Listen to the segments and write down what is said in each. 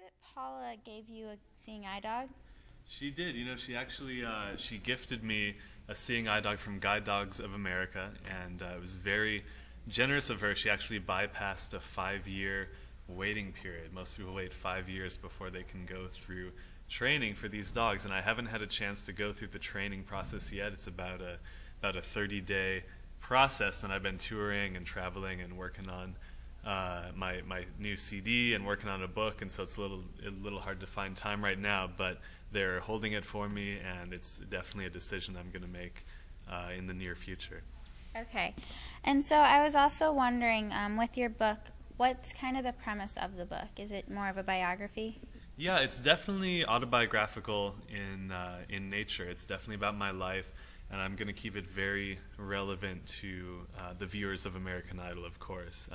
that Paula gave you a seeing eye dog? She did. She actually she gifted me a seeing eye dog from Guide Dogs of America, and it was very generous of her. She actually bypassed a 5-year waiting period. Most people wait 5 years before they can go through training for these dogs, and I haven't had a chance to go through the training process yet. It's about a 30-day process, and I've been touring and traveling and working on my new CD and working on a book, and so it's a little hard to find time right now, but they're holding it for me, and it's definitely a decision I'm going to make in the near future. Okay. And so I was also wondering, with your book, what's kind of the premise of the book? Is it more of a biography? Yeah, it's definitely autobiographical in nature. It's definitely about my life, and I'm going to keep it very relevant to the viewers of American Idol, of course.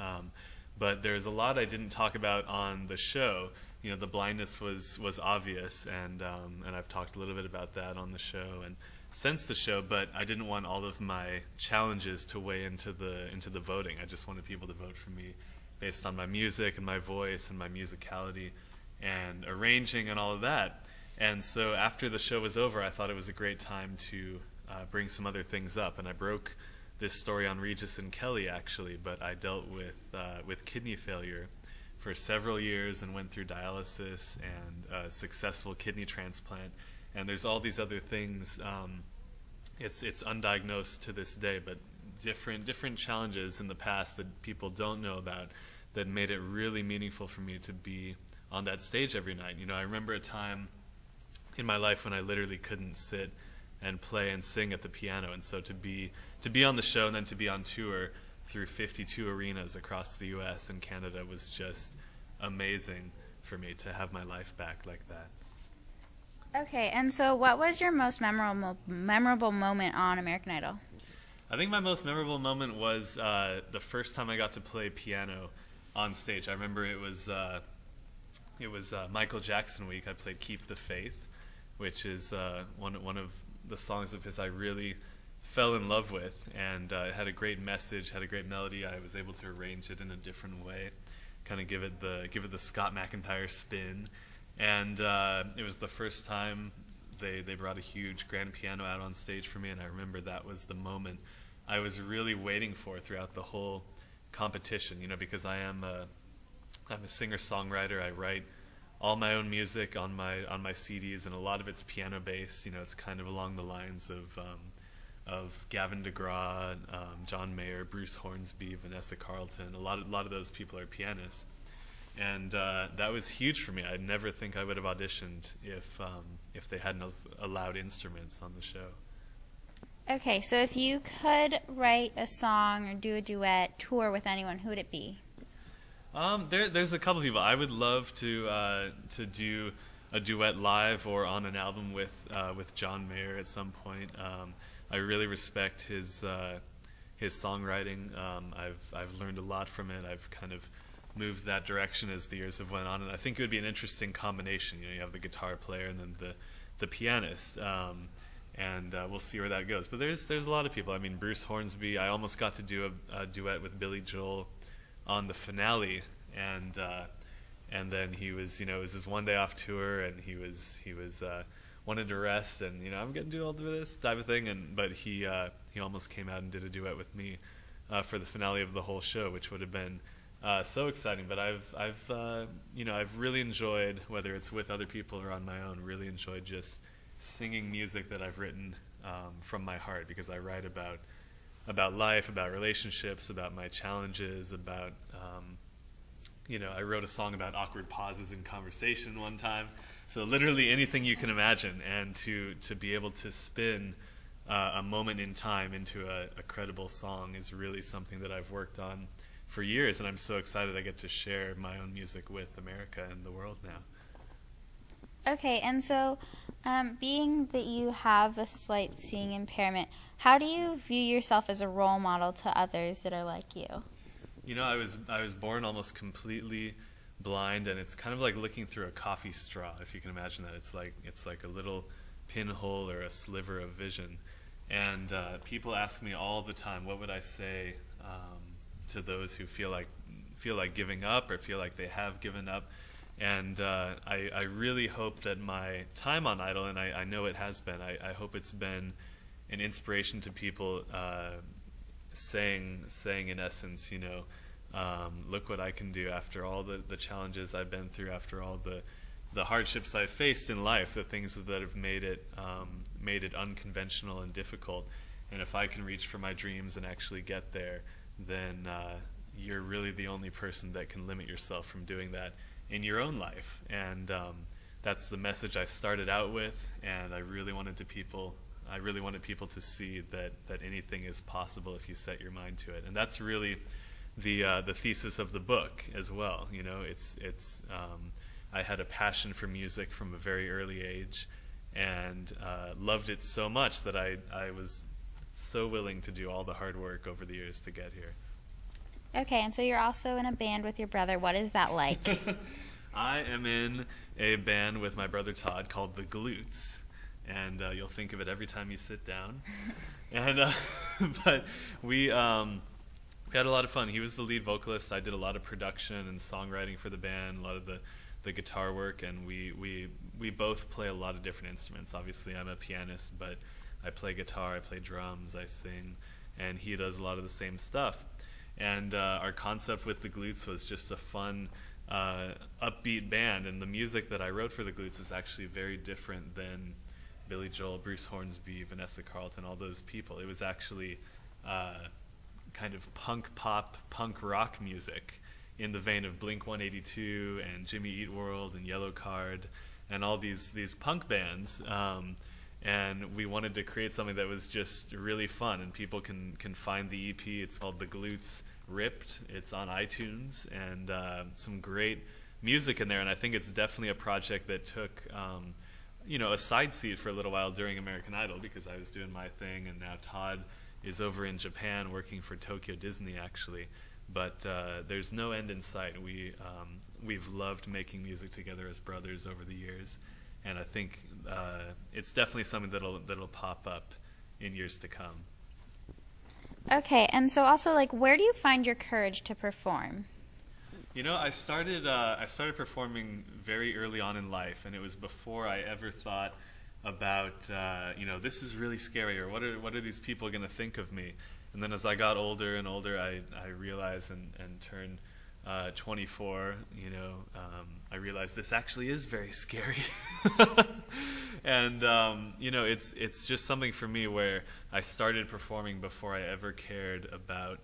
But there's a lot I didn't talk about on the show. The blindness was obvious, and I've talked a little bit about that on the show and since the show. But I didn't want all of my challenges to weigh into the voting. I just wanted people to vote for me based on my music and my voice and my musicality and arranging and all of that. And so after the show was over, I thought it was a great time to bring some other things up, and I broke this story on Regis and Kelly, actually, but I dealt with kidney failure for several years and went through dialysis and a successful kidney transplant. And there's all these other things. It's undiagnosed to this day, but different challenges in the past that people don't know about that made it really meaningful for me to be on that stage every night. I remember a time in my life when I literally couldn't sit and play and sing at the piano, and so to be on the show and then to be on tour through 52 arenas across the U.S. and Canada was just amazing for me to have my life back like that. Okay, and so what was your most memorable moment on American Idol? I think my most memorable moment was the first time I got to play piano on stage. I remember it was Michael Jackson week. I played "Keep the Faith," which is one of the songs of his I really fell in love with, and it had a great message, had a great melody. I was able to arrange it in a different way, kind of give it the Scott MacIntyre spin, and it was the first time they brought a huge grand piano out on stage for me, and I remember that was the moment I was really waiting for throughout the whole competition. Because I'm a singer-songwriter. I write all my own music on my CDs, and a lot of it's piano based. It's kind of along the lines of Gavin DeGraw, John Mayer, Bruce Hornsby, Vanessa Carlton. A lot of those people are pianists, and that was huge for me. I'd never think I would have auditioned if they hadn't allowed instruments on the show. Okay, so if you could write a song or do a duet, tour with anyone, who would it be? There's a couple people. I would love to do a duet live or on an album with John Mayer at some point. I really respect his songwriting. I've learned a lot from it. I've kind of moved that direction as the years have went on, and I think it would be an interesting combination. You have the guitar player and then the pianist, and we'll see where that goes. But there's a lot of people. I mean, Bruce Hornsby. I almost got to do a duet with Billy Joel on the finale, and then he was, it was his one day off tour, and he was wanted to rest, and I'm going to do all of this type of thing, but he almost came out and did a duet with me for the finale of the whole show, which would have been so exciting. But I've really enjoyed, whether it's with other people or on my own, really enjoyed just singing music that I've written from my heart, because I write about life, about relationships, about my challenges, about I wrote a song about awkward pauses in conversation one time. So literally anything you can imagine, and to be able to spin a moment in time into a credible song is really something that I've worked on for years, and I'm so excited I get to share my own music with America and the world now. Okay, and so being that you have a slight seeing impairment, how do you view yourself as a role model to others that are like you? I was born almost completely blind, and it's kind of like looking through a coffee straw, if you can imagine that. It's like a little pinhole or a sliver of vision. And people ask me all the time, what would I say to those who feel like giving up or feel like they have given up? And I really hope that my time on Idol, and I know it has been, I hope it's been an inspiration to people, saying in essence, look what I can do after all the challenges I've been through, after all the hardships I've faced in life, the things that have made it unconventional and difficult. And if I can reach for my dreams and actually get there, then you're really the only person that can limit yourself from doing that in your own life. And that's the message I started out with, and I really wanted people to see that anything is possible if you set your mind to it. And that's really the thesis of the book as well. I had a passion for music from a very early age, and loved it so much that I was so willing to do all the hard work over the years to get here. Okay, and so you're also in a band with your brother. What is that like? I am in a band with my brother Todd called The Glutes, and you'll think of it every time you sit down. And but we had a lot of fun. He was the lead vocalist. I did a lot of production and songwriting for the band, a lot of the guitar work, and we both play a lot of different instruments. Obviously, I'm a pianist, but I play guitar, I play drums, I sing, and he does a lot of the same stuff. And our concept with the Glutes was just a fun, upbeat band, and the music that I wrote for the Glutes is actually very different than Billy Joel, Bruce Hornsby, Vanessa Carlton, all those people. It was actually kind of punk pop, punk rock music in the vein of Blink-182 and Jimmy Eat World and Yellow Card and all these punk bands. And we wanted to create something that was just really fun, and people can find the EP. It's called The Glutes Ripped. It's on iTunes, and some great music in there. And I think it's definitely a project that took a side seat for a little while during American Idol, because I was doing my thing, and now Todd is over in Japan working for Tokyo Disney, actually. But there's no end in sight. We've loved making music together as brothers over the years, and I think it's definitely something that'll pop up in years to come. Okay, and so also, where do you find your courage to perform? I started performing very early on in life, and it was before I ever thought about this is really scary, or what are these people going to think of me? And then as I got older and older, I realized and turned 24, I realized this actually is very scary. And it's just something for me where I started performing before I ever cared about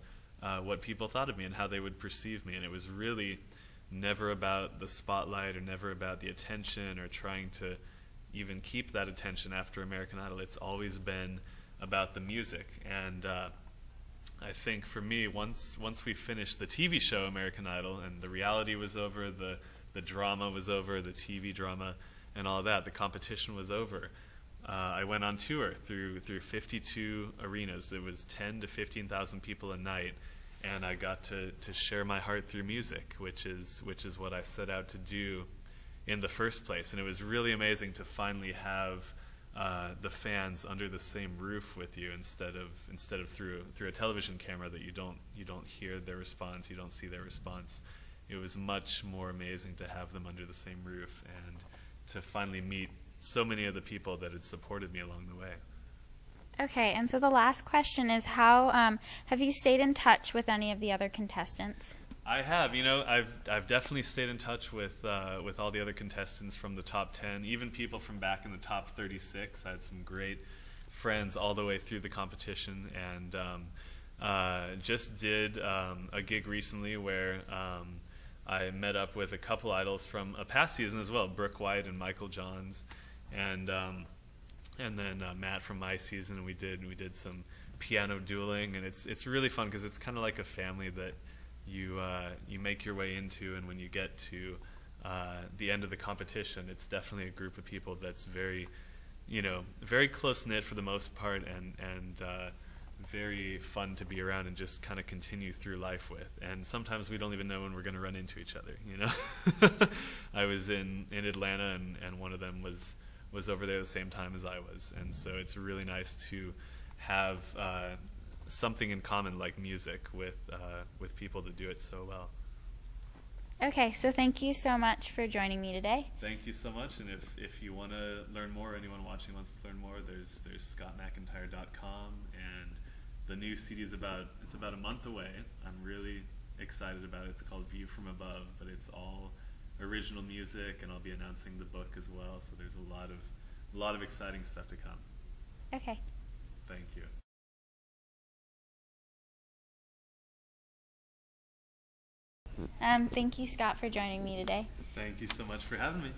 what people thought of me and how they would perceive me. And it was really never about the spotlight, or never about the attention, or trying to even keep that attention after American Idol. It's always been about the music. And I think for me, once we finished the TV show American Idol, and the reality was over, the drama was over, the TV drama and all of that, the competition was over, I went on tour through 52 arenas. It was 10 to 15,000 people a night, and I got to share my heart through music, which is what I set out to do in the first place. And it was really amazing to finally have the fans under the same roof with you, instead of through a television camera that you don't hear their response, you don't see their response. It was much more amazing to have them under the same roof, and to finally meet so many of the people that had supported me along the way. Okay, and so the last question is, how have you stayed in touch with any of the other contestants? I have. I've definitely stayed in touch with all the other contestants from the top 10, even people from back in the top 36. I had some great friends all the way through the competition, and just did a gig recently where I met up with a couple idols from a past season as well, Brooke White and Michael Johns, and then Matt from my season. And we did some piano dueling, and it's really fun because it's kind of like a family that you make your way into, and when you get to the end of the competition, it's definitely a group of people that's very close knit for the most part, and very fun to be around and just kind of continue through life with. And sometimes we don't even know when we're going to run into each other. I was in Atlanta, and one of them was over there the same time as I was, and so it's really nice to have something in common like music with people that do it so well. Okay, so thank you so much for joining me today. Thank you so much. And if you want to learn more, or anyone watching wants to learn more, there's scottmacintyre.com, and the new CD is about a month away. I'm really excited about it. It's called View from Above, but it's all original music, and I'll be announcing the book as well. So there's a lot of exciting stuff to come. Okay. Thank you. Thank you, Scott, for joining me today. Thank you so much for having me.